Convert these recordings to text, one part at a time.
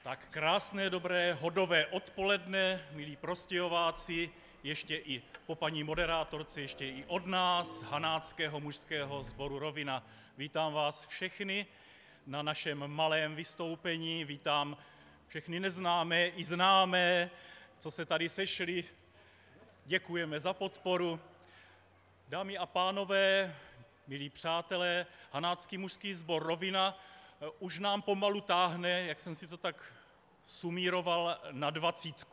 Tak krásné, dobré, hodové odpoledne, milí prostějováci, ještě i po paní moderátorce, ještě i od nás, Hanáckého mužského sboru Rovina. Vítám vás všechny na našem malém vystoupení, vítám všechny neznámé i známé, co se tady sešli. Děkujeme za podporu. Dámy a pánové, milí přátelé, Hanácký mužský sbor Rovina už nám pomalu táhne, jak jsem si to tak sumíroval, na 20.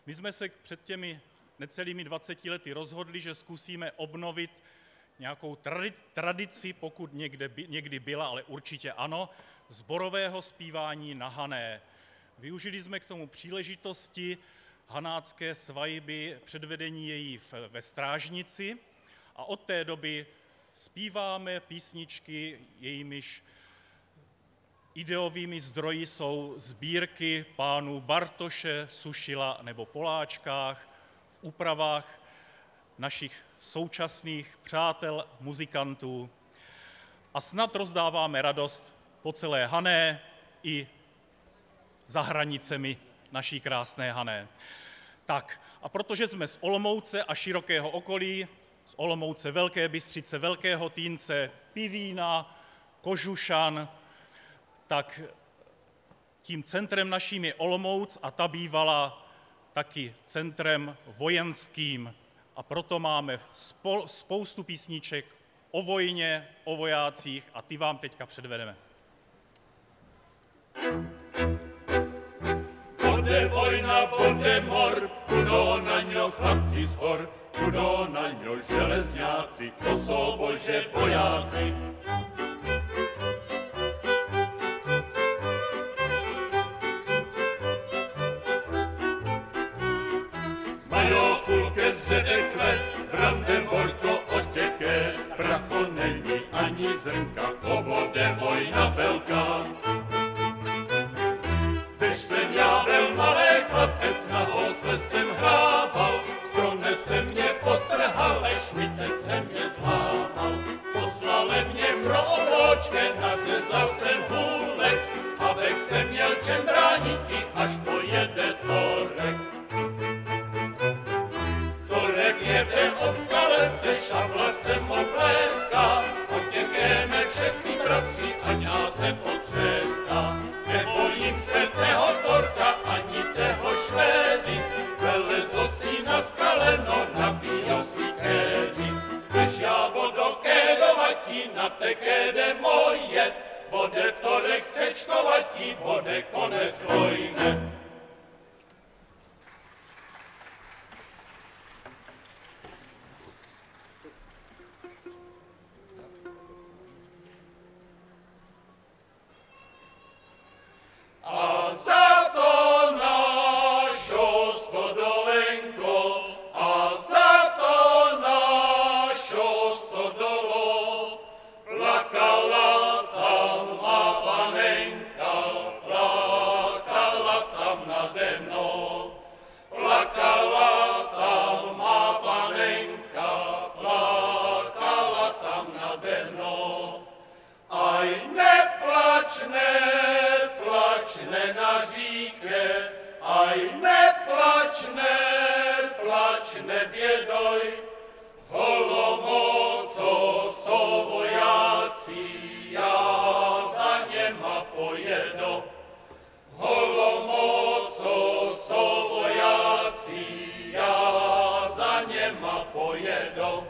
My jsme se před těmi necelými 20 lety rozhodli, že zkusíme obnovit nějakou tradici, pokud někdy byla, ale určitě ano, sborového zpívání na hané. Využili jsme k tomu příležitosti hanácké svatby, předvedení její ve Strážnici a od té doby zpíváme písničky, jejímiž ideovými zdroji jsou sbírky pánů Bartoše, Sušila nebo Poláčkách v úpravách našich současných přátel, muzikantů a snad rozdáváme radost po celé Hané i za hranicemi naší krásné Hané. Tak a protože jsme z Olomouce a širokého okolí, z Olomouce, Velké Bystřice, Velkého Týnce, Pivína, Kožušan, tak tím centrem naším je Olomouc a ta bývala taky centrem vojenským. A proto máme spoustu písniček o vojně, o vojácích a ty vám teďka předvedeme. Bude vojna, bude mor, budou na ňo chlapci z hor, budou na ňo železňáci, to jsou bože vojáci. Majo kulke z ředekle, Brandenburg to otěké, pracho není ani zrnka, to bude vojna velká. Když jsem já byl malý chlapec, na housle jsem hrával, strune se mě potrhal, šmitec se mě zlámal. Poslali mě pro obročke, nařezal jsem hůlek, abych se měl čem bráníky, až pojede Torek. Torek jede od Skalece, šabla se mu bléská, otěkéme všetci bratři, ať nás nepotřéská. Nebojím se tého Torka, ani tého Švédy, velezo si na skaleno, nabíjo si kédy. Když já budu kédovatí, na té kéde moje, bude Torek střečkovatí, bude konec vojny. A za to našo stodolenko, a za to našo stodolo, plakala tam má panenka, plakala tam nade mnou. Plakala tam má panenka, plakala tam nade mnou. Aj neplač, neplač, nenaříkej, aj neplač, neplač, nebědoj. Olomouco jsou vojáci, já za něma pojedu. Olomouco jsou vojáci, já za něma pojedu.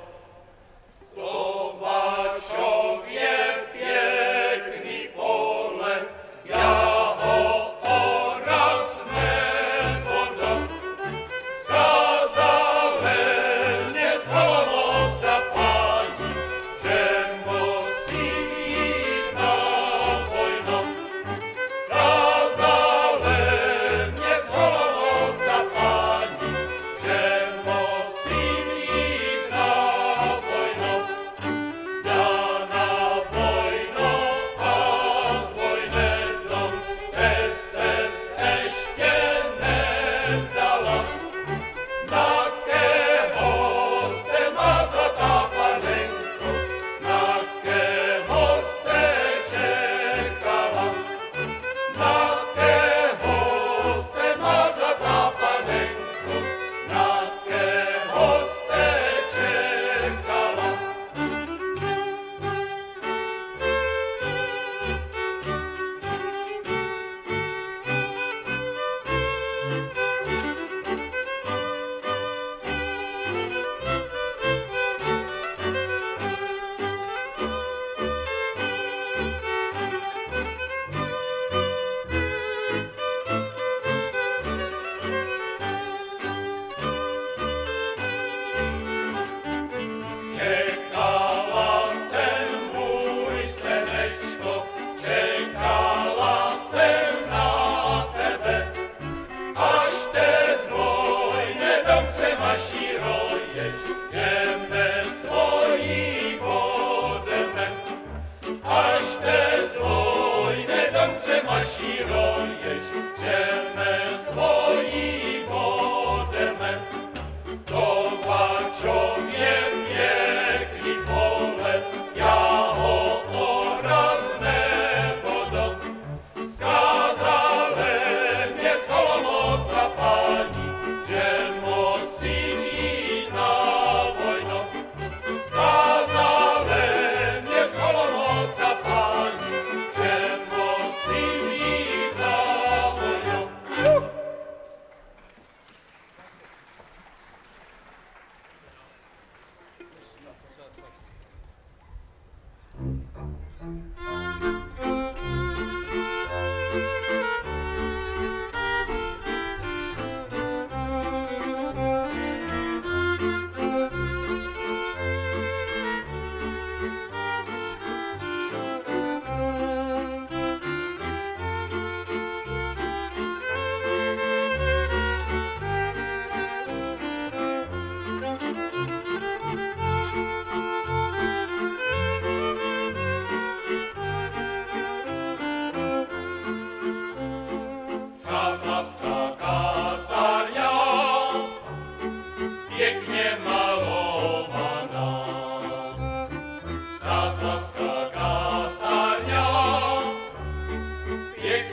To Váčově pěkný pole, já ho orat nebo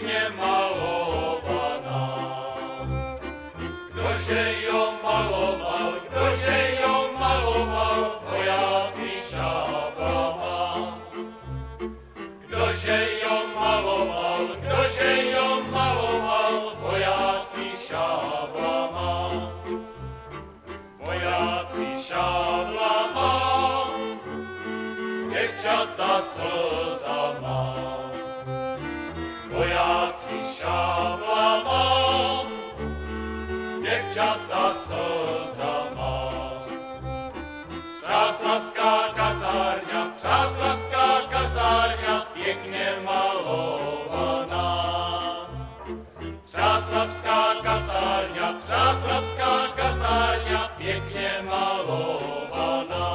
pěkně malovaná. Kdože jo maloval, vojáci šáblama. Kdože jo maloval, vojáci šáblama. Vojáci šáblama, děvčata slzama. Vojáci šáblama, děvčata slzama. Přáslavská kasárňa, pěkně malovaná. Přáslavská kasárňa, pěkně malovaná.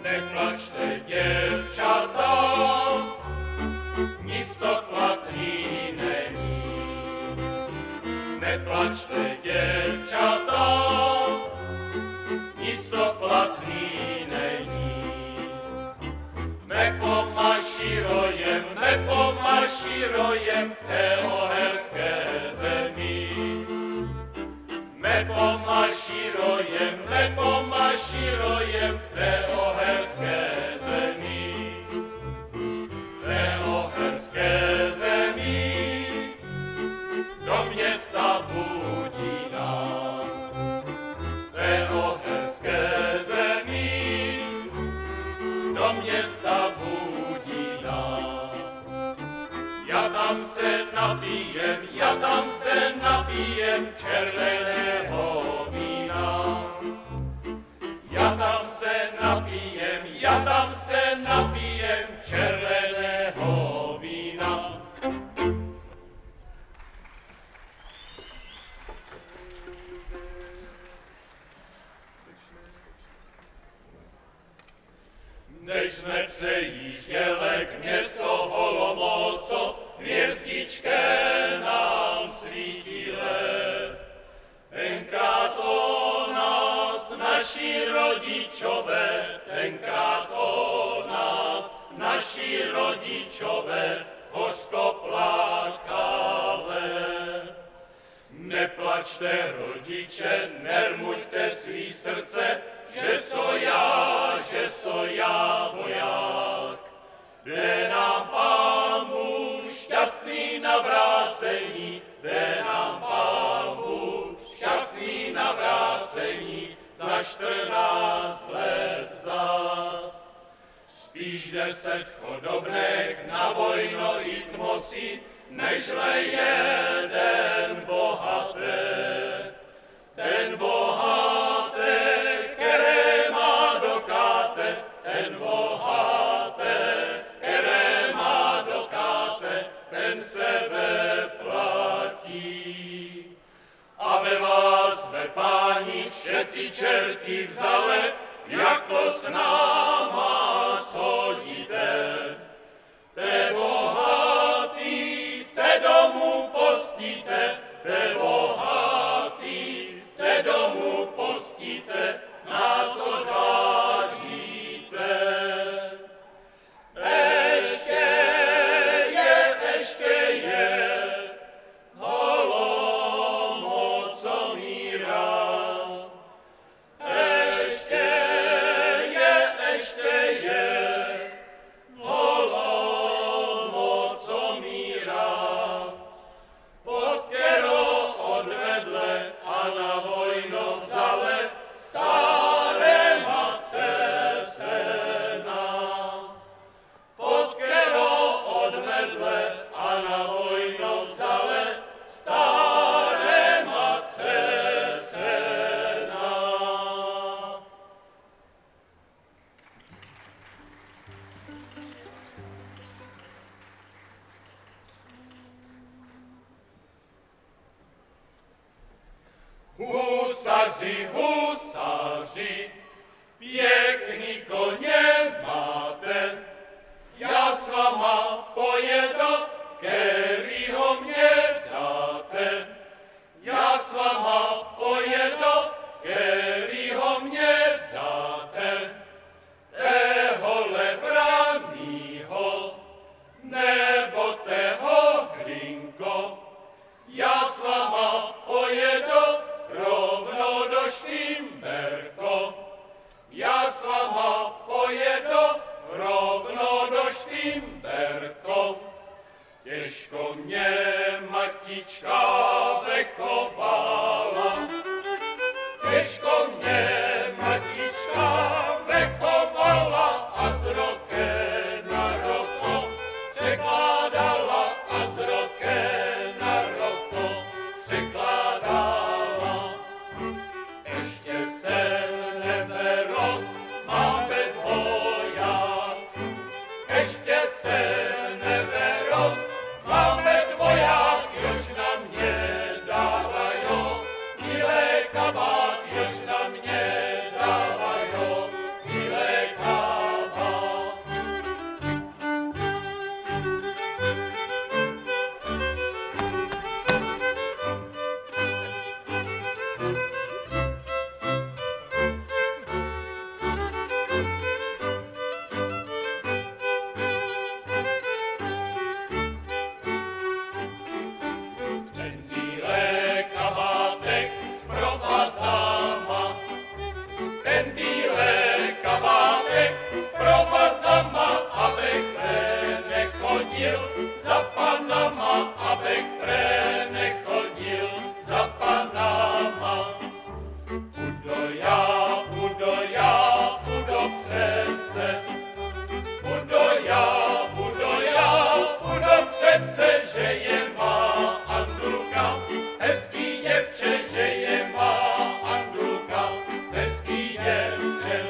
Neplačte, děvčata, nic to platný není. Neplačte, děvčata, nic to platný není. Nepomašírojem v té oherské zemi. Nepomašírojem v té oherské zemi. Té oherské zemi do města Budína. Té oherské zemi do města Budína. Já tam se napijem červeného vína. Já tam se napijem červeného vína. Než jsme přejížděli k město Holomoco, hvězdičké nám svítile. Tenkrát o nás, naši rodičové, hořko plakale. Neplačte, rodiče, nermuďte svý srdce, že so já voják. Dej nám Pán Bůh šťastný navrácení, dej nám Pán Bůh šťastný navrácení, za 14 let zas. Spíš 10 chodobnek na vojno jít musí, nežle jeden bohatý. Ten bohatý, které má dokáte, ten bohatý, které má dokáte, ten se vyplatí. Aby vás ve páni všetci čerti vzali, jak to s náma shodíte. Te bohatý, te domů postíte, te husaři, pěkný koně máte, já s váma pojedu, kterýho mě dáte. Já s váma pojedu, kterýho mě dáte. Téhole vranýho, nebo tého hlinko, já s váma pojedu rovno do Štýmberko. Já s váma pojedu rovno do Štýmberko. Těžko mě matička vychovala, těžko mě matička vychovala a z roky na roko překládala a z roky na roko překládala. Ještě jsem neverost, máme dvoják, ještě jsem neverost, máme dvoják, jož na mě dávajo, milé kabát, jož na mě dávajo, milé kabát. Ten bílé kabátek s provazama, ten bílé kabátek s provazama, abych nechodil za panama, abych nechodil za panama. Budo já, budo přece, budo přece, že je má Andulka, hezký děvče, že je má Andulka, hezký děvče.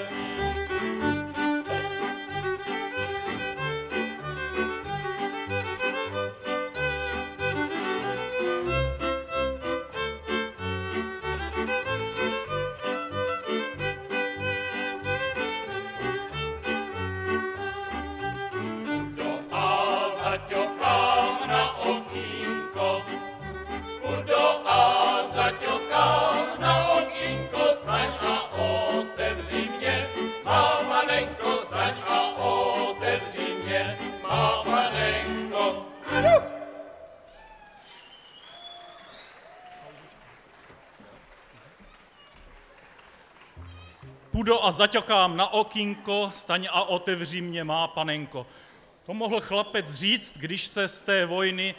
Budo a zaťokám na okýnko, budo a zaťokám na okýnko, staň a otevři mě, má panenko, staň a otevři mě, má panenko. Půjdu a zaťokám na okýnko, staň a otevři mě, má panenko. To mohl chlapec říct, když se z té vojny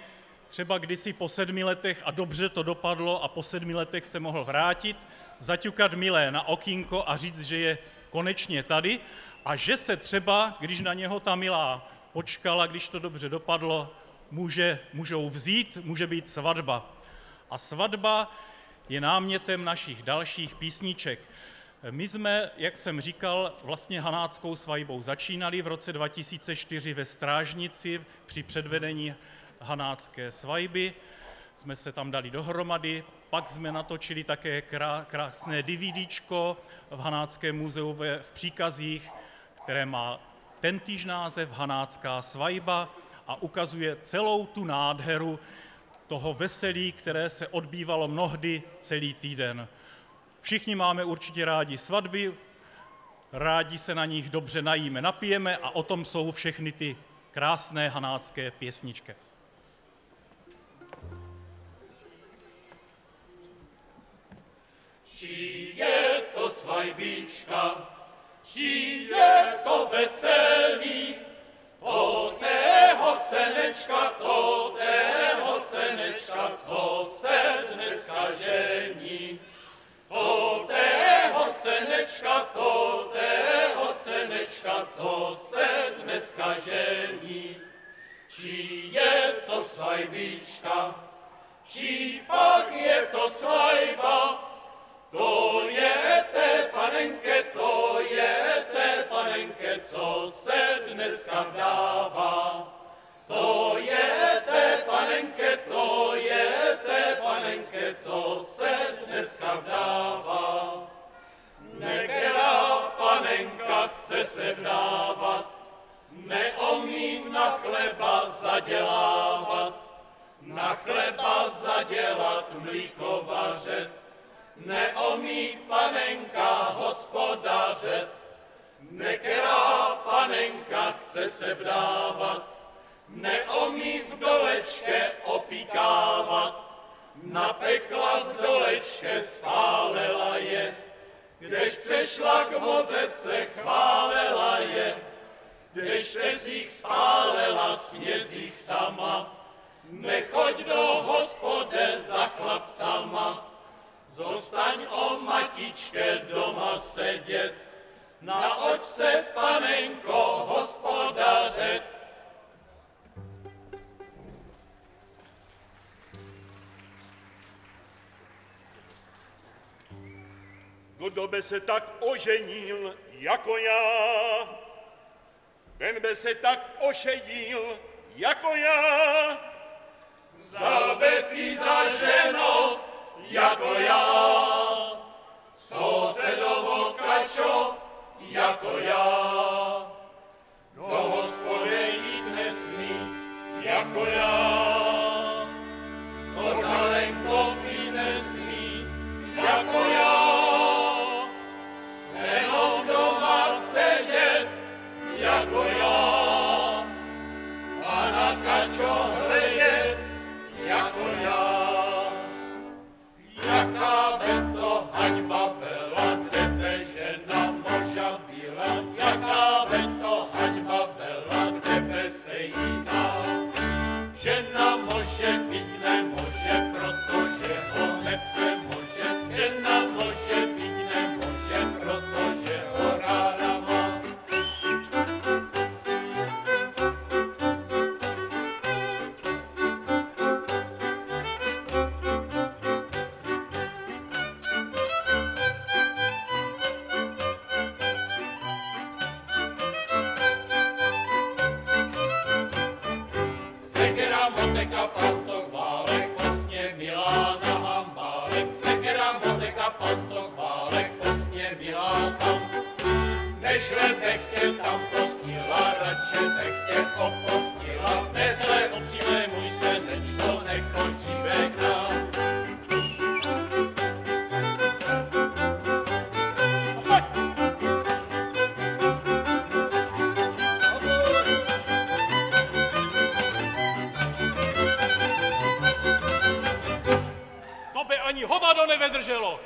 třeba kdysi po 7 letech, a dobře to dopadlo, a po 7 letech se mohl vrátit, zaťukat milé na okýnko a říct, že je konečně tady a že se třeba, když na něho ta milá počkala, když to dobře dopadlo, můžou vzít, může být svatba. A svatba je námětem našich dalších písniček. My jsme, jak jsem říkal, vlastně hanáckou svatbou začínali v roce 2004 ve Strážnici při předvedení hanácké svatby. Jsme se tam dali dohromady, pak jsme natočili také krásné DVDčko v Hanáckém muzeu v Příkazích, které má tentýž název Hanácká svatba a ukazuje celou tu nádheru toho veselí, které se odbývalo mnohdy celý týden. Všichni máme určitě rádi svatby, rádi se na nich dobře najíme, napijeme a o tom jsou všechny ty krásné hanácké pěsničky. Čí je to svatbička, čí je to veselí, to tého senečka, co se dneska žení. To tého senečka, co se dneska žení. Čí je to svatbička, čí pak je to svatba, to je té panenke, co se dneska vdává. To je té panenke, co se dneska panenka vdává. Nekerá panenka chce se vdávat, neumím na chleba zadělávat, na chleba zadělat, mlíko vařet, neumí panenka hospodařet. Nekerá panenka chce se vdávat, neumí v dolečke opíkávat, napekla v dolečke, spálela je, kdež přešla k vozece, chválela je, kdež tezích spálela, snězích sama, nechoď do hospode za chlapcama, zostaň o matičke doma sedět, naoč se panenko hospodařet. Kdo by se tak oženil jako já, ten by se tak ošedil jako já. Vzal by si za ženo jako já, sousedovo kačo jako já. Do hospody jít nesmí jako já, pořálenko pít nesmí jako já. Jenom doma sedět jako já, a na kačo hledět jako já. Jaká by to haňba byla, kdyby žena moža byla, jaká by to haňba byla, kdyby se jí dál. Žena može být nemůže, protože ho nepřemůže, žena može být nemůže, protože ho ráda má. Sekera, moteka, pantok, válek, vlastně milá na hambálek. Sekera, moteka, pantok, válek, vlastně milá tam. Nežle bechtě tam postila, radše bechtě opostila. Nezle opřímé můj senečko, nechodíme k nám. To by ani hovado nevydrželo.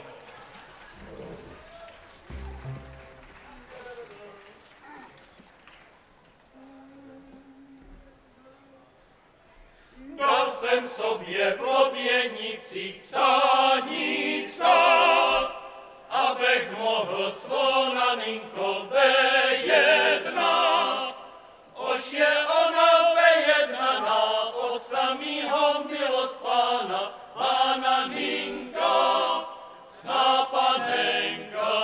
Dal jsem sobě v loděnicích psání psát, abych mohl svou naninko vejednat. Ož je ona vejednaná od samýho milost pána, pána ninka, cná panenka.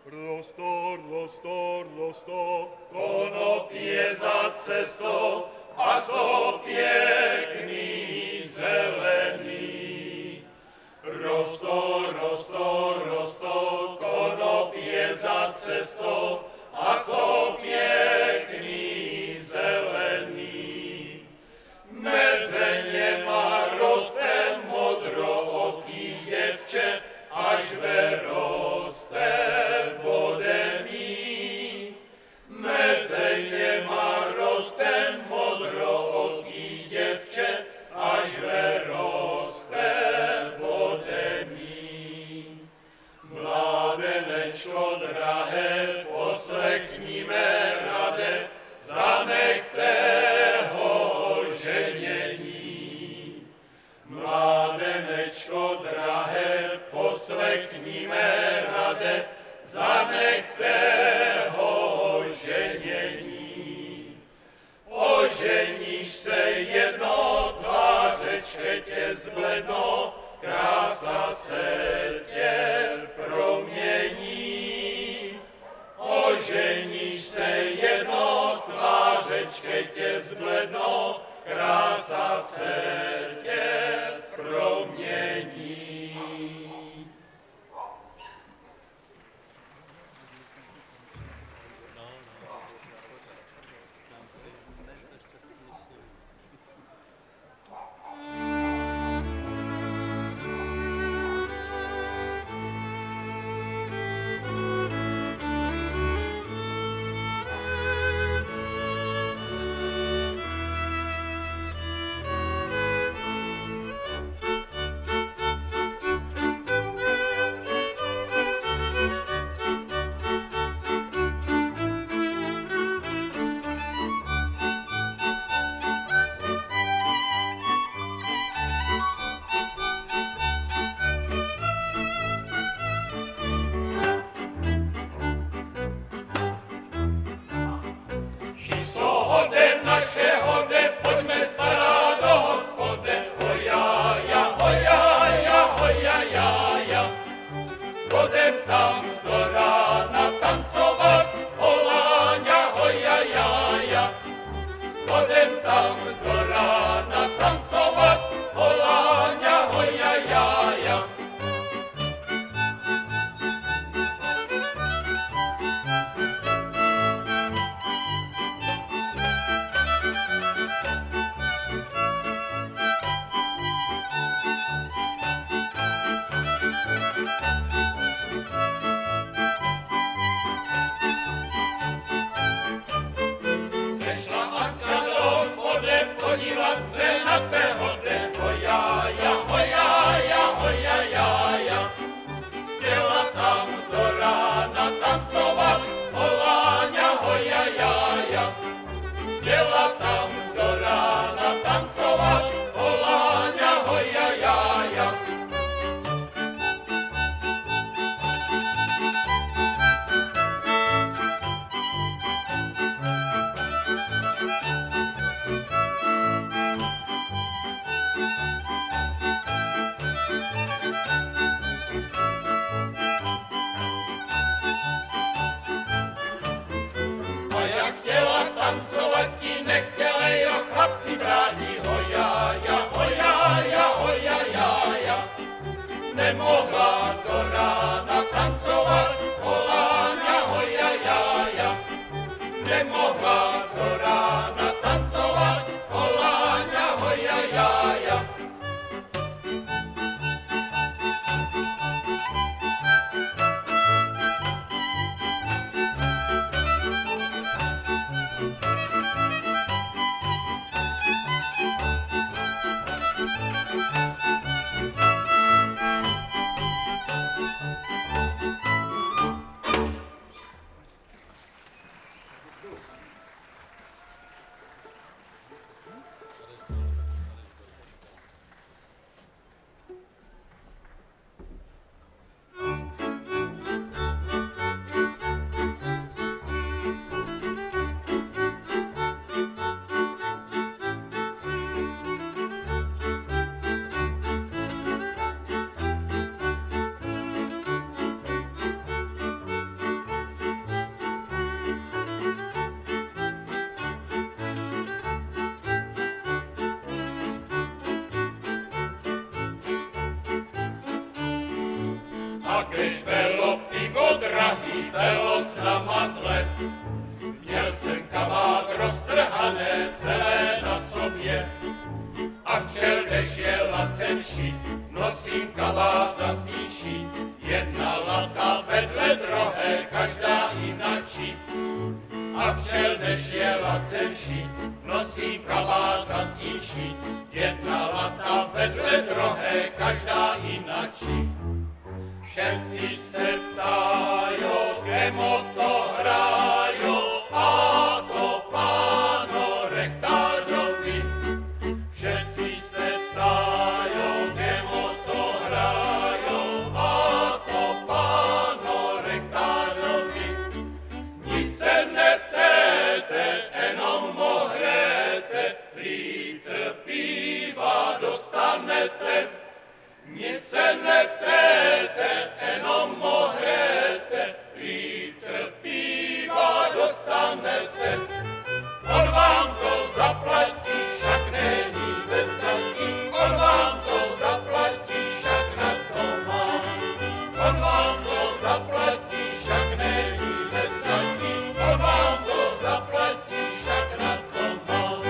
Rosto, rosto, rosto, Konopí za cestou a jsou pěkný zelený. Rostou, rostou, rostou, konopí za cestou a jsou pěkný zelený. Mezi něma roste modrooký děvče, až veroste bude mý. Mezi něma roste modrooký děvče, až veroste bude mý. Mládenečko drahé, poslechni mé rade, zanechte ho ženění. Mládenečko drahé, poslechni mé rade, zanechte ho ženění. Oženíš se jedno, tvářečke tě zbledno, krása se tě promění. Oženíš se jedno, tvářečke tě zbledno, krása se tě promění. Budem tam do rána tancovat, holáňa, hoja, jája. Podívat se na té hode, hojája, hojája, hoja, jája. Chtěla tam do rána tancovat, holáňa, hoja, jája. Chtěla tam do rána tancovat, holáňa, hoja, jája. Tancovat ti nechtěla, jo, chlapci brádí, hojája, hojája, hoja, jája. Nemohla do rána tancovat, holáňa, hoja, jája. Nemohla do rána tancovat, holáňa, hoja, jája. A když bylo pivo drahý, bylo s náma zle. Měl jsem kabát roztrhané celé na sobě. A včel, když je lacenší, nosím kabát zasnější. Jedna lata vedle druhé, každá jinačí. A včel, když je lacenší, nosím kabát zasnější. Jedna lata vedle druhé, každá jinačí. Všetci se ptájo, kemo to hrájo, a to páno rechtářovi. Všetci se ptájo, kemo to hrájo, a to páno rechtářovi. Nic se neptéte, jenom mohrete, litr piva dostanete. Nic se neptéte, jenom mohrete, litr piva dostanete. On vám to zaplatí, však není bez daní, on vám to zaplatí, však na to má. On vám to zaplatí, však není bez daní, on vám to zaplatí, však na to má.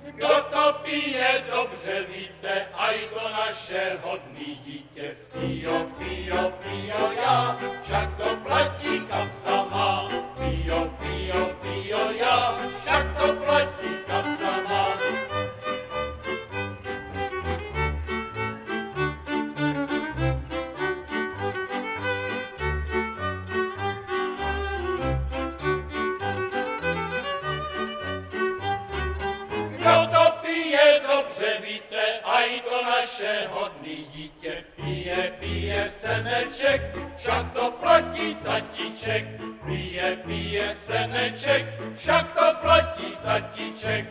Kdo to pije, dobře víte, a i to naše hodný dítě. Pio, pio, pio já, však to platí kapsa má. Pio, pio, pio já, však to platí kapsa má. Kdo to pije, dobře víte, a i to naše hodný dítě. Pije, pije seneček, však to platí tatíček. Pije, pije seneček, však to platí tatíček.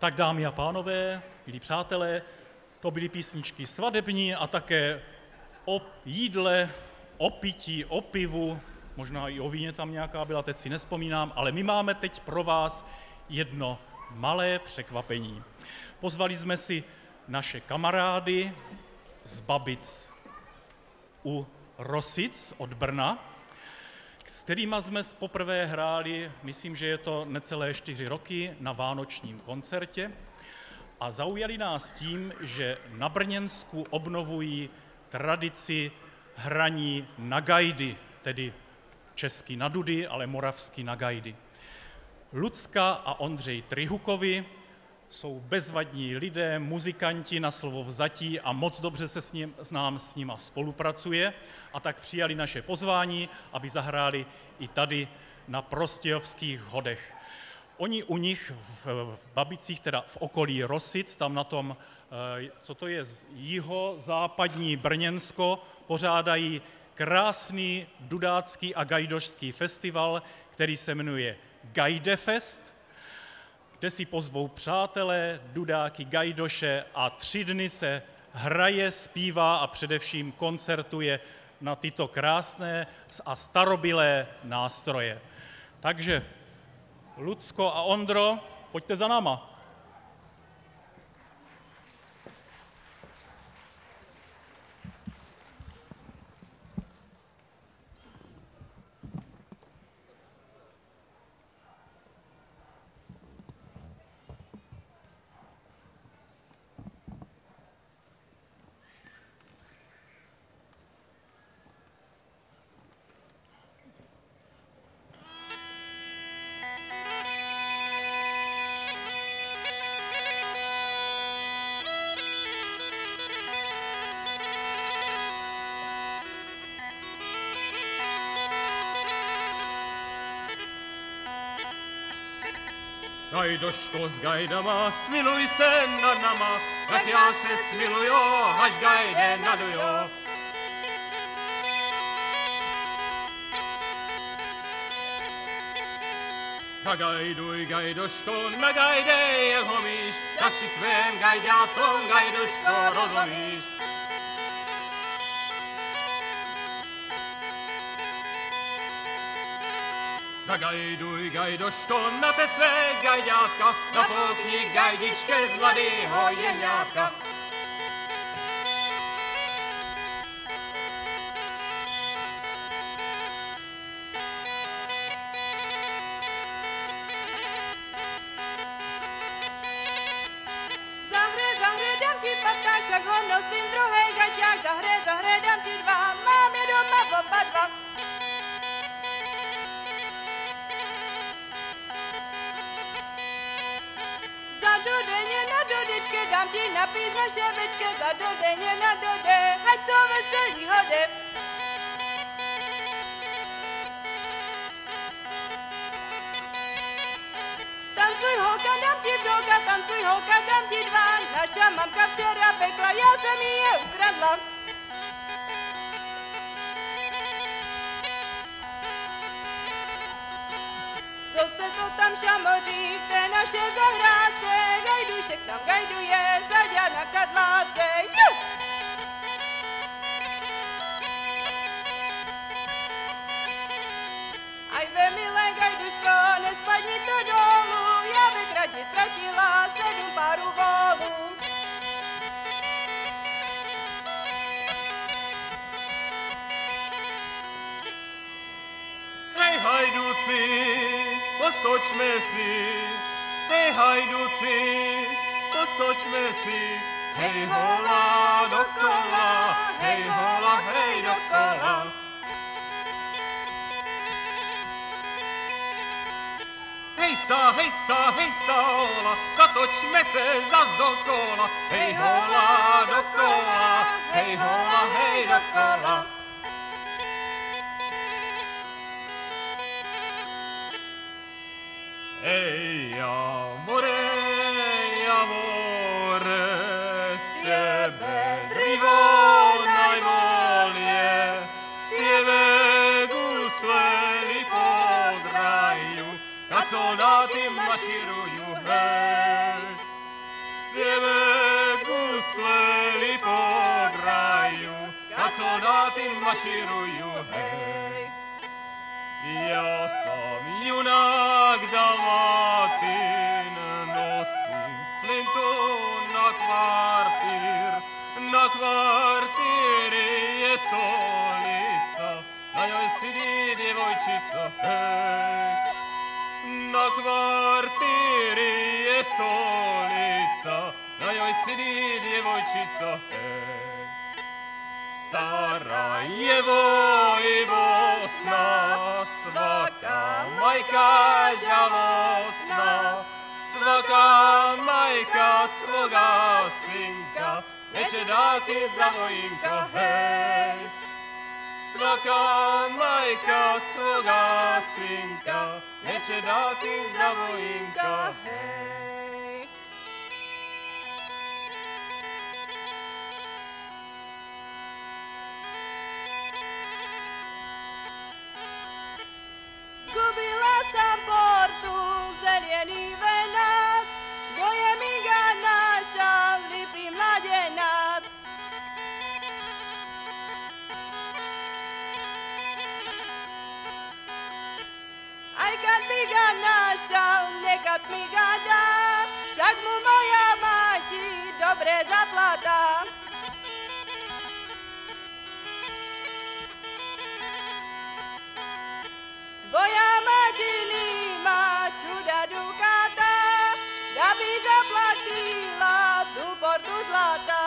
Tak dámy a pánové, milí přátelé, to byly písničky svadební a také o jídle, o pití, o pivu, možná i o víně tam nějaká byla, teď si nevzpomínám, ale my máme teď pro vás jedno malé překvapení. Pozvali jsme si naše kamarády z Babic u Rosic od Brna, s kterými jsme poprvé hráli, myslím, že je to necelé 4 roky, na vánočním koncertě a zaujali nás tím, že na Brněnsku obnovují tradici hraní na gajdy, tedy česky na dudy, ale moravsky na gajdy. Lucka a Ondřej Trihukovi jsou bezvadní lidé, muzikanti na slovo vzatí a moc dobře se s nima spolupracuje a tak přijali naše pozvání, aby zahráli i tady na Prostějovských hodech. Oni u nich v Babicích, teda v okolí Rosic, tam na tom, co to je, jihozápadní Brněnsko, pořádají krásný dudácký a gajdošský festival, který se jmenuje Gajdefest, kde si pozvou přátelé, dudáky, gajdoše a 3 dny se hraje, zpívá a především koncertuje na tyto krásné a starobylé nástroje. Takže Lucko a Ondro, pojďte za náma. Gajdoško s gajdama, smiluj se nad nama, tak já se smiluju, až gajde nadujo. Zagajduj, gajdoško, na gajde jeho míš, tak ty tvém gajďátom, gajdoško, rozumíš. Zagajduj, gajdoško, na te své gajďátka, nafoukni gajdičke z mladýho jehňátka. Zahre, dám ti paták, však ho nosím druhej gaťák. Zahre, dám ti 2, mám je doma oba 2. Zadodeně na dodečke, dám ti napít na ševečke, zadodeně na dode, ať co veselý hode. Tancuj holka, dám ti vdoka, tancuj holka, dám ti 2, naša mamka včera pekla, já jsem jí je ukradla. Co se to tam šamoří v té naše zahrádce, gajdušek tam gajduje, zaďa na kadláce, juh! Aj ve milé gajduško, nespadni to dolů, já bych radši ztratila 7 párů volů. Hej hajduci, poskočme si, hej hajduci, poskočme si, hej hola dokola, hej hola, hej dokola. Hej sa, hola, zatočme se zas dokola, hej hola dokola, hej hola, hej dokola. Ej, amore, z tebe drivo najvolje, z tebe gusleli podraju, kad soldati marširuju, hej. soldáty maširujú, hej. Ja som junák Dalmatín, nosím flintu na kvartíri je stolica, na ňoj sedí dievojčica, hej. Na kvartíri je stolica, na ňoj sedí dievojčica, hej. Sarajevo i Bosna, svaka majka žalostná, svaka majka svoga synka, neće dati za vojinka, hej. Svaka majka svoga synka, neće dati za vojinka, hej. Zgubila sam portu, zeljeni venac, boje mi ga našao, lipi mlađenac. Aj kad mi ga našao, nekad mi ga da, však mu moja mati dobre zaplata. Tvoja mati nima čuda dukata, da bi zaplatila tu portu zlata.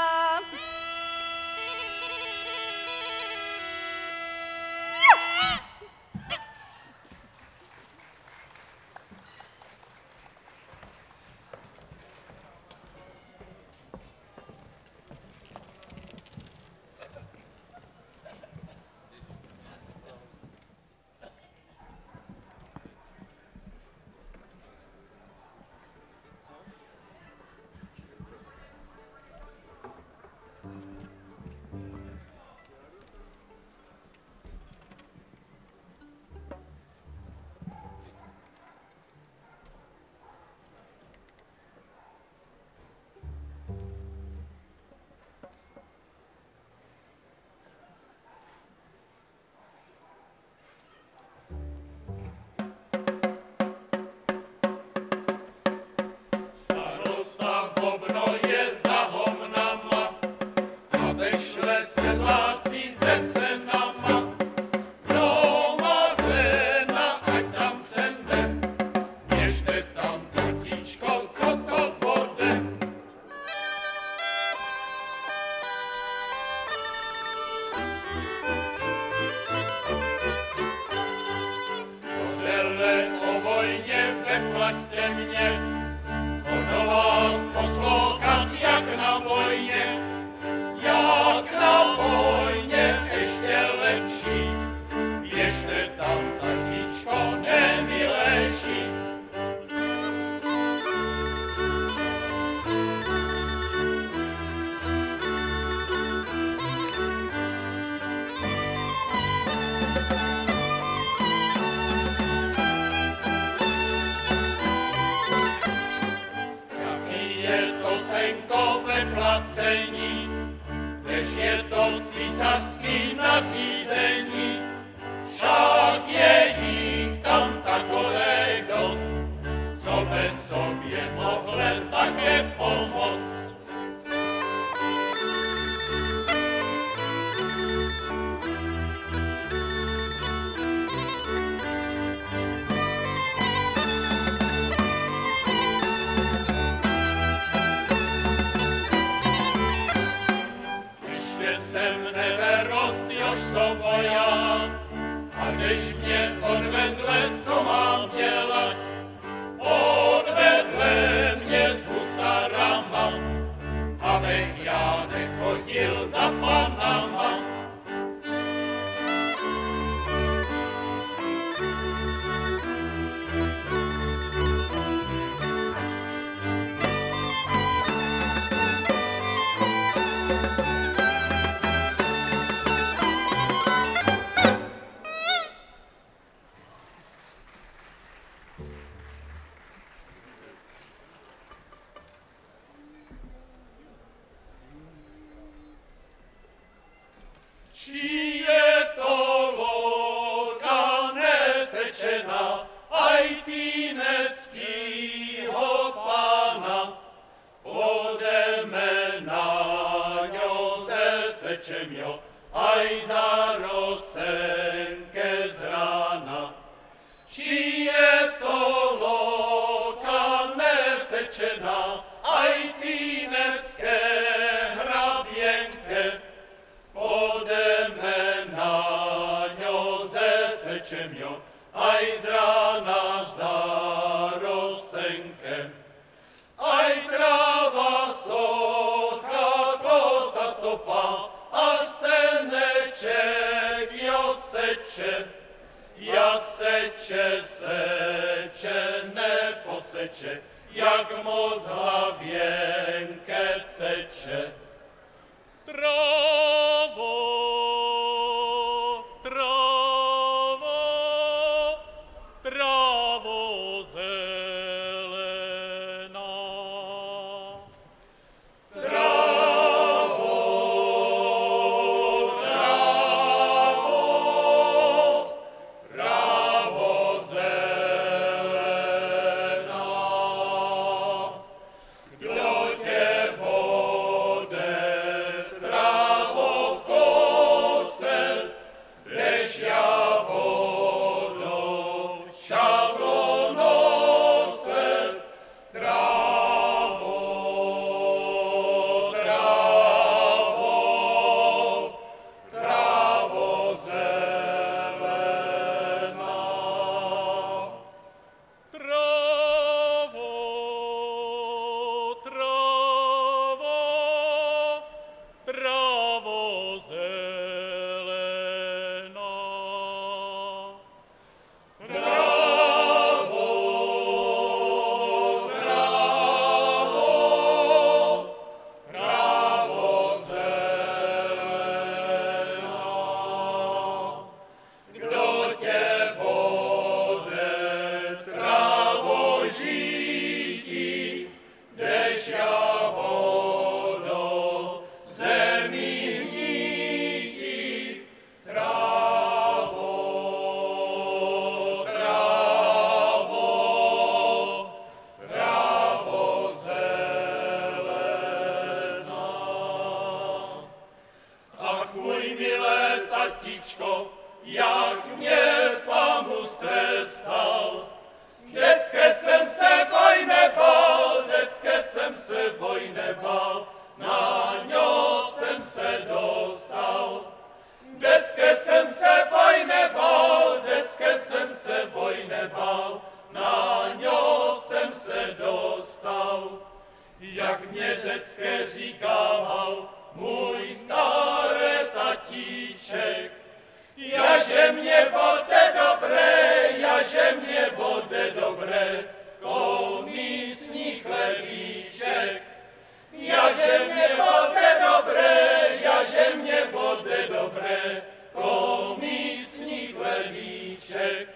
aj za rosenke z rána. Či je to loka nesečená, aj týnecké hraběnke, podeme na ňo zesečem jo, aj z rána za rosenke. Aj tráva socha, kosa topa, a seneček jo seče, ja seče, neposeče, jak moc hlavěnke teče. Travo, travo, travo zelená. Travo, travo, travo zelená. Kdo tě bude travo koset, než já budu šablo noset. Travo, travo, travo zelená. Travo, travo, travo zelená. Travo, travo, travo zelená. Kdo tě bude travo žítí, než já budu zemi hnítí. Travo, travo, travo zelená. Ach, můj milé tatičko, jak mě Pán Bůh strestal. Vždycky jsem se vojne bál, vždycky jsem se vojne bál, na ňo jsem se dostal. Vždycky jsem se vojne bál, vždycky jsem se vojne bál, na ňo jsem se dostal. Jak mě vždycky říkával můj starý tatíček, jaže mě bude dobré, jaže mě bude dobré, komisní chlebíček. Jaže mě bude dobré, jaže mě bude dobré, komisní chlebíček.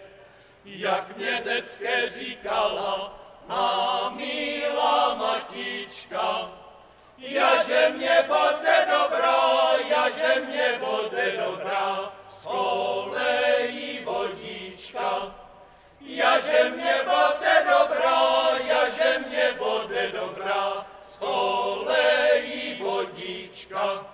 Jak mě vždycky říkala má milá matička, jaže mě bude dobrá, jaže mě bude dobrá, z kolejí vodička. Jaže mě bude dobrá, jaže mě bude dobrá, z kolejí vodička.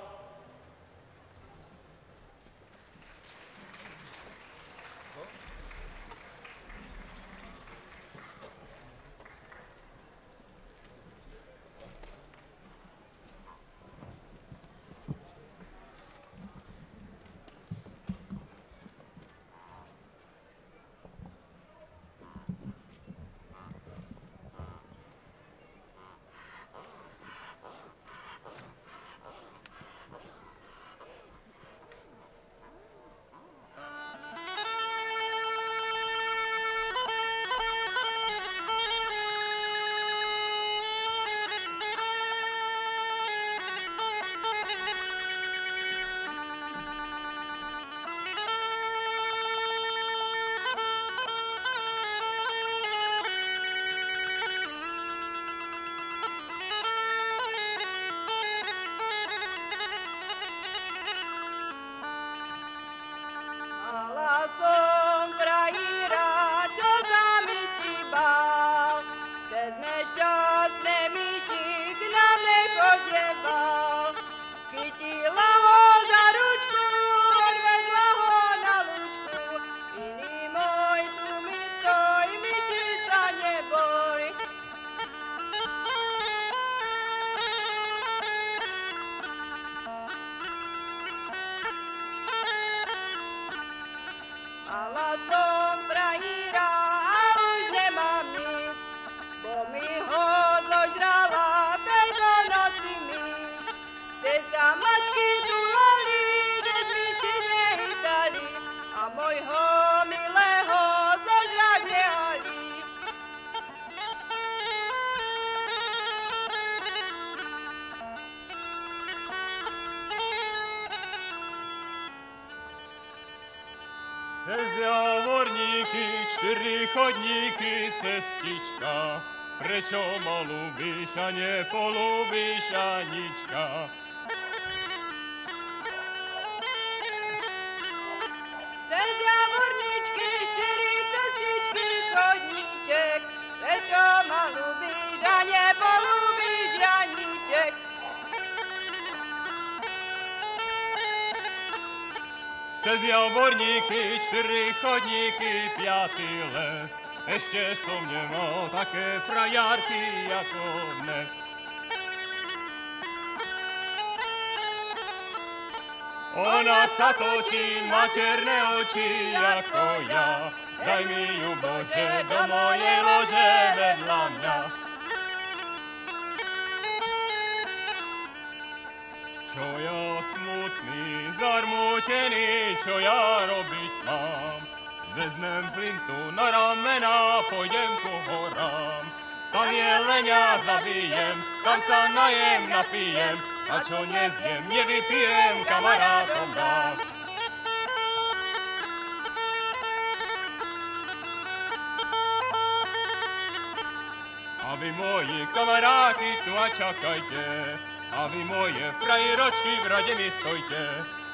Mala som frajíra a už nemám nic, bo mi ho zožrala tejto noci myš. Kde sa mačky tulali, keď myši nehýtali a mojho milého zožrať nehali. Cez javorníky, 4 chodníky, cestička. Prečo ma ľúbiš a nepolúbiš, Anička? Cez javorničky, 4 cestičky, chodníček. Prečo ma ľúbiš a nepolúbiš, Janíček? Cez javorníky, 4 chodníky, 5. les. Ešte som nemal také frajárky ako dnes. Ona sa točí, má černé oči ako ja. Daj mi ju, Bože, do mojej lože vedľa mňa. Čo ja smutný, zarmútený, čo ja robiť mám? Vezmem flintu na ramena, pôjdem ku horám. Tam jelenia zabijem, tam sa najem, napijem, a čo nezjem, nevypijem, kamarátom dám. A vy moji kamaráti tu a čakajte, a vy moje frajeročky v rade mi stojte.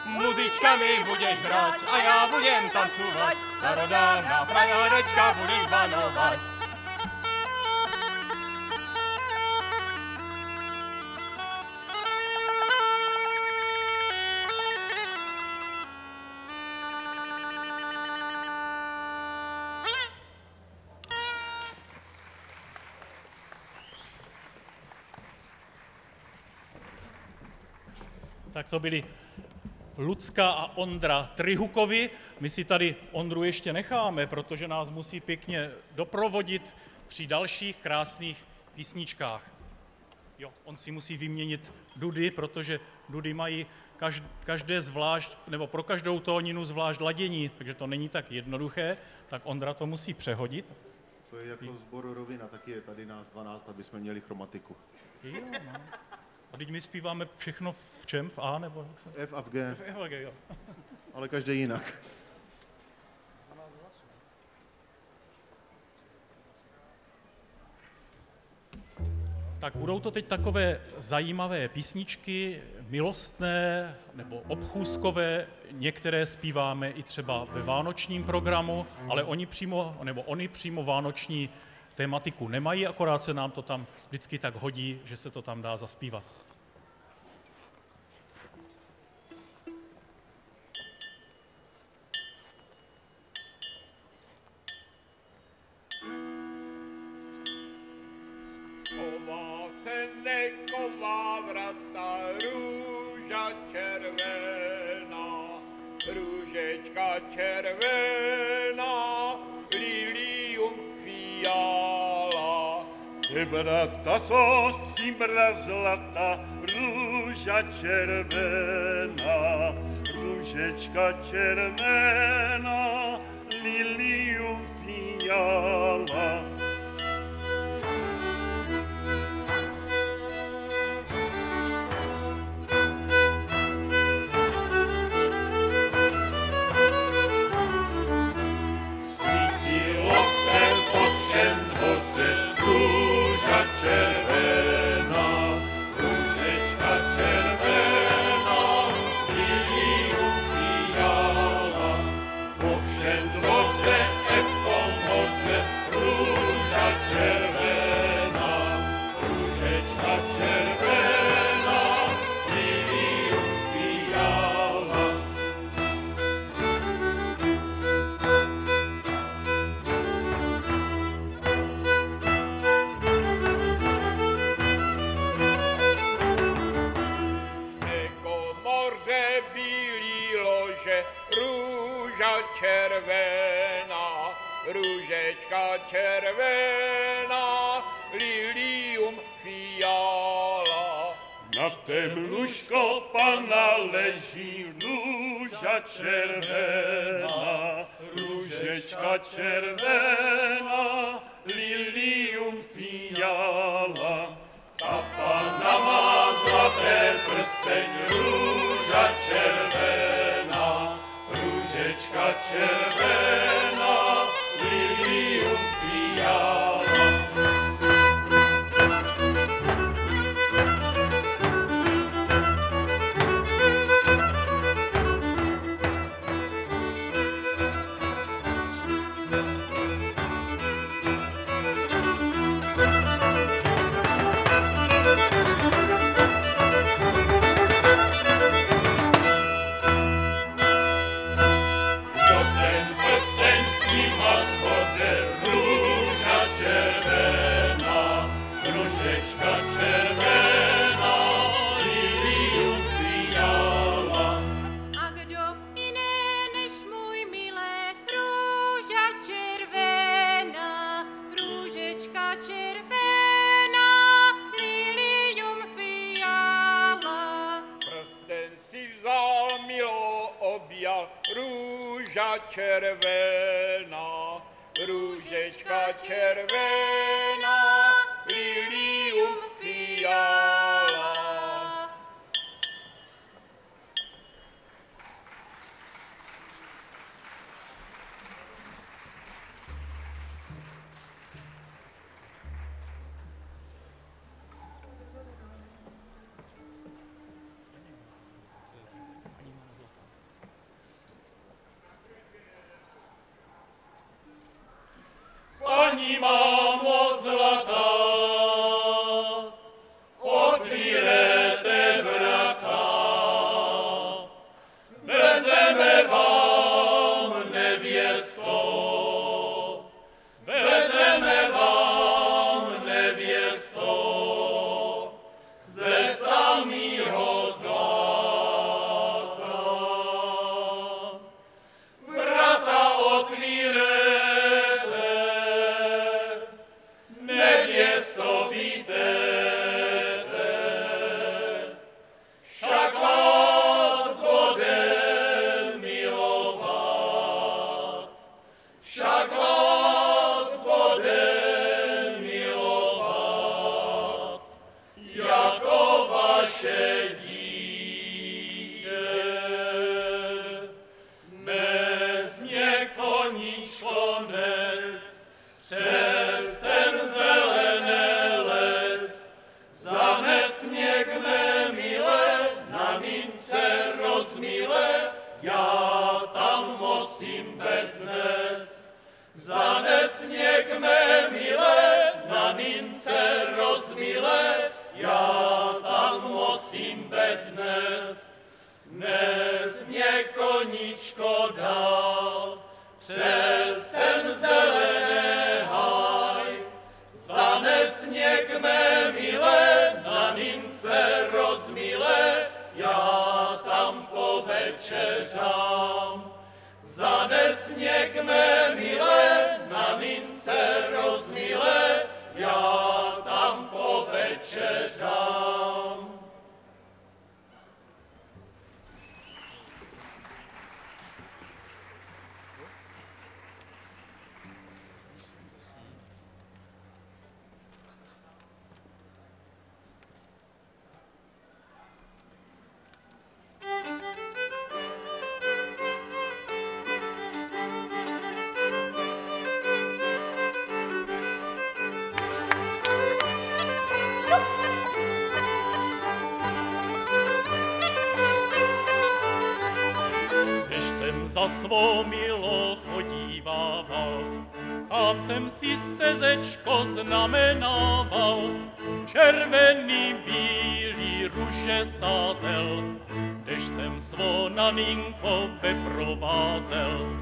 Muzička mi budeš hrať a ja budem tancovať, starodávna frajerečka budeš banovať. Tak to byli Lucka a Ondra Trihukovi. My si tady Ondru ještě necháme, protože nás musí pěkně doprovodit při dalších krásných písničkách. Jo, on si musí vyměnit dudy, protože dudy mají každé zvlášť, nebo pro každou tóninu zvlášť ladění, takže to není tak jednoduché, tak Ondra to musí přehodit. To je jako sbor Rovina, taky je tady nás 12, aby jsme měli chromatiku. Jo, no. A teď my zpíváme všechno v čem? V A nebo jak se? F a v G. V F a G, jo. Ale každý jinak. Tak budou to teď takové zajímavé písničky, milostné nebo obchůzkové. Některé zpíváme i třeba ve vánočním programu, ale oni přímo vánoční tématiku nemají, akorát se nám to tam vždycky tak hodí, že se to tam dá zaspívat. Chová se neková vrata, růža červená, růžečka červená, lilium fiala. Vrata jsou stříbra zlata, růža červená, růžečka červená, lilium fiala. růža červená, růžečka červená, lilium fiala. Na tém lůžko pana leží růža červená, růžečka červená, lilium fiala. Ta panna má zlaté prsteň, růža červená, růžečka červená, lilium fiala. Růža červená, růžečka červená, lilium fiala. Paní mámo zlatá, otvírete vrata, vezeme vám nevěsto, vezeme vám nevěsto, ze samýho zlata. Vrata otvírete, nevěsto vítejte, však vás bude milovat, však vás bude milovat, jako vaše dítě. Nezně koníčko, nez přes ten zelený les, zanes mě k mé milé, na nince rozmile, já tam musím být dnes. Zanes mě k mé milé, na nince rozmile, já tam musím být dnes. Dnes mě koníčko dal přes ten zelený háj, zanes mě k mé milé, na nince rozmile, já tam povečeřám. Zanes mě k mé milé, na nince rozmile, já tam povečeřám. Za svou milou chodívával, sám jsem si stezečko znamenával, červený, bílý ruže sázel, když jsem svou naninko veprovázel.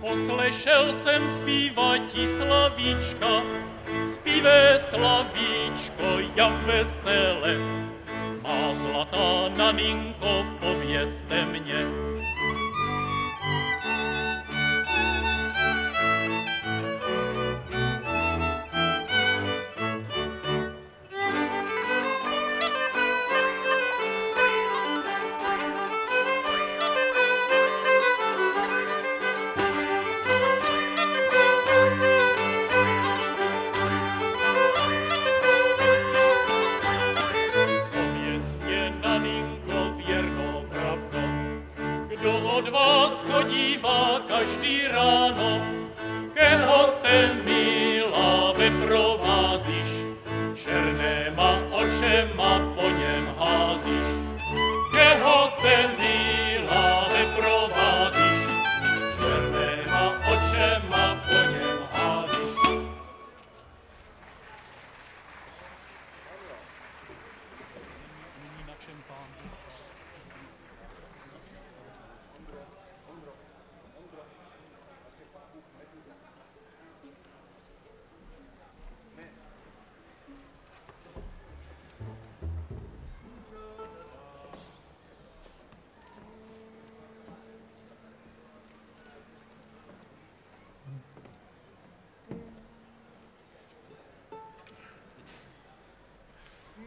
Poslešel jsem zpívati slavíčka, zpívé slavíčko, jak vesele. Má zlatá naninko, povězte mě. Chodívá každý ráno, keho ten milá vyprovázíš, černýma očema po něm házíš. Keho ten milá vyprovázíš, černýma očema po něm házíš.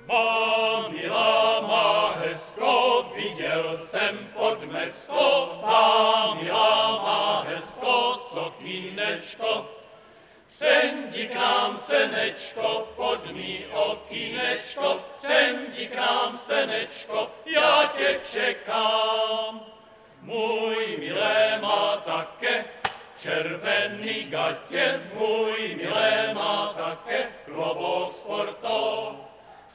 Má milá, má hezko, viděl jsem pod mesko. Má milá, má hezko, sokínečko. Přendi k nám, senečko, pod mý okýnečko. Přendi k nám, senečko, já tě čekám. Můj milé má také červený gatě, můj milé má také klobouk sportov.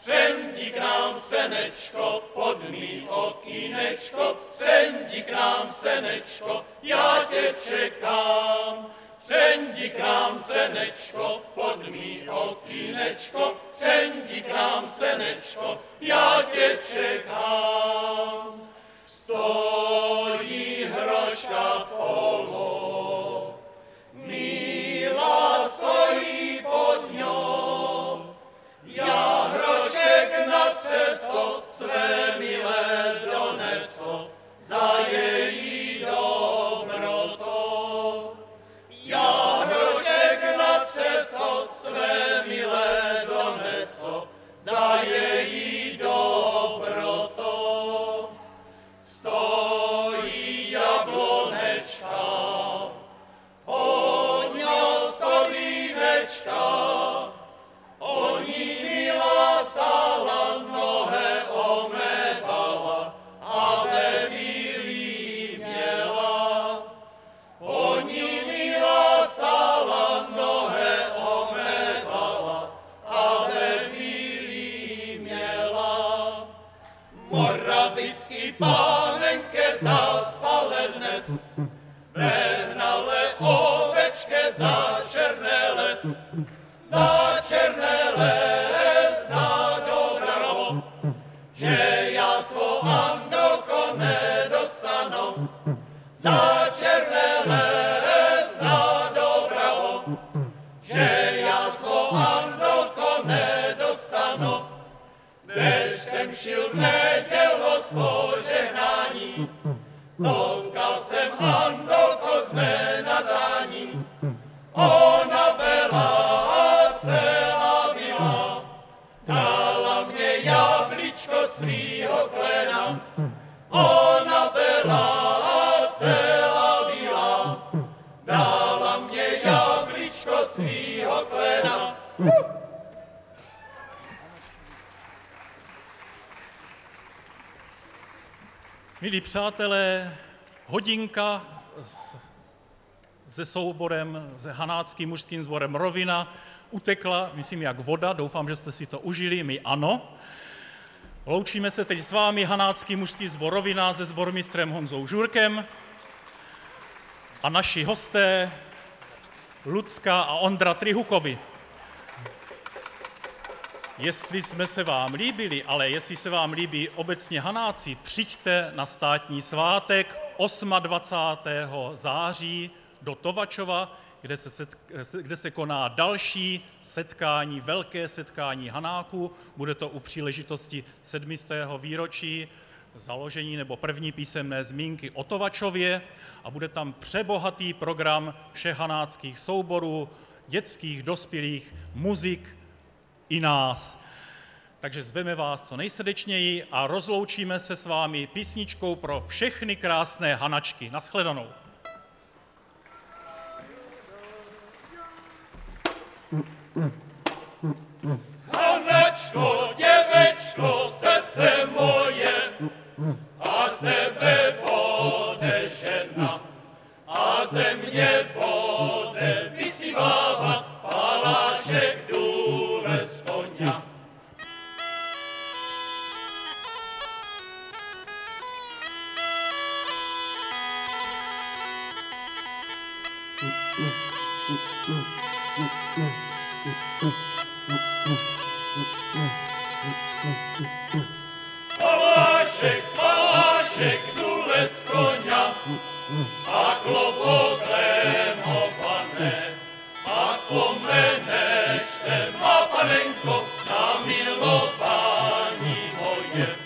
Přendi k nám, senečko, pod mý okýnečko, přendi k nám, senečko, já tě čekám. Přendi k nám, senečko, pod mý okýnečko, přendi k nám, senečko, já tě čekám. Stojí hroška v polo, milá stojí pod ňou. Já hrošek na křeslo své milé donesl za její dobrotou. Já hrošek na křeslo své milé donesl za její dobrotou. Stojí jablonečka, pod ňou stolínečka. O ní milá stála, nohe omevala a ve bílý měla. O ní milá stála, nohe omevala a ve bílý měla. Moravický pánenke zaspale dnes, ve hnale ovečke za černé les. Za černé les, za dobravo, že já svou Andolko nedostanu. Za černé les, za dobravo, že já svou Andolko nedostanu. Než jsem šil v nedělo z požehnání, potkal jsem Andolko z nenadání. Ona byla celá bílá, dala mě jablíčko svýho klena. Ona byla celá bílá, dala mě jablíčko svýho klena. Milí přátelé, hodinka se souborem, s hanáckým mužským sborem Rovina utekla, myslím, jak voda. Doufám, že jste si to užili, my ano. Loučíme se teď s vámi, hanácký mužský sbor Rovina se sbormistrem Honzou Žurkem a naši hosté Lucka a Ondra Trihukovi. Jestli jsme se vám líbili, ale jestli se vám líbí obecně Hanáci, přijďte na státní svátek 28. září do Tovačova, kde se koná další setkání, velké setkání Hanáků. Bude to u příležitosti 700. výročí založení nebo první písemné zmínky o Tovačově a bude tam přebohatý program všech hanáckých souborů, dětských, dospělých, muzik i nás. Takže zveme vás co nejsrdečněji a rozloučíme se s vámi písničkou pro všechny krásné Hanačky. Naschledanou. Hanačko, děvečko, srdce moje, a z nebe bude žena, a ze mě bude vysívávat palášek důle z koně. Palášek, palášek, důle z koně, a klobouk lémované, a vzpomeneš te, má panenko, na milování moje.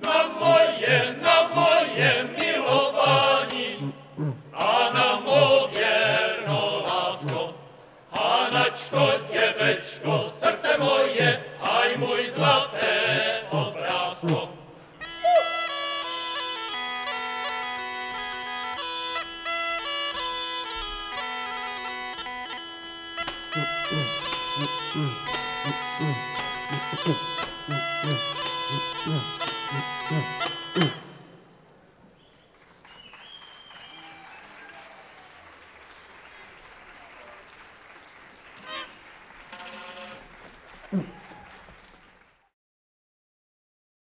Na moje milování a na mou věrnou lásko. Hanačko, děvečko, srdce moje, aj můj zlaté obrázko.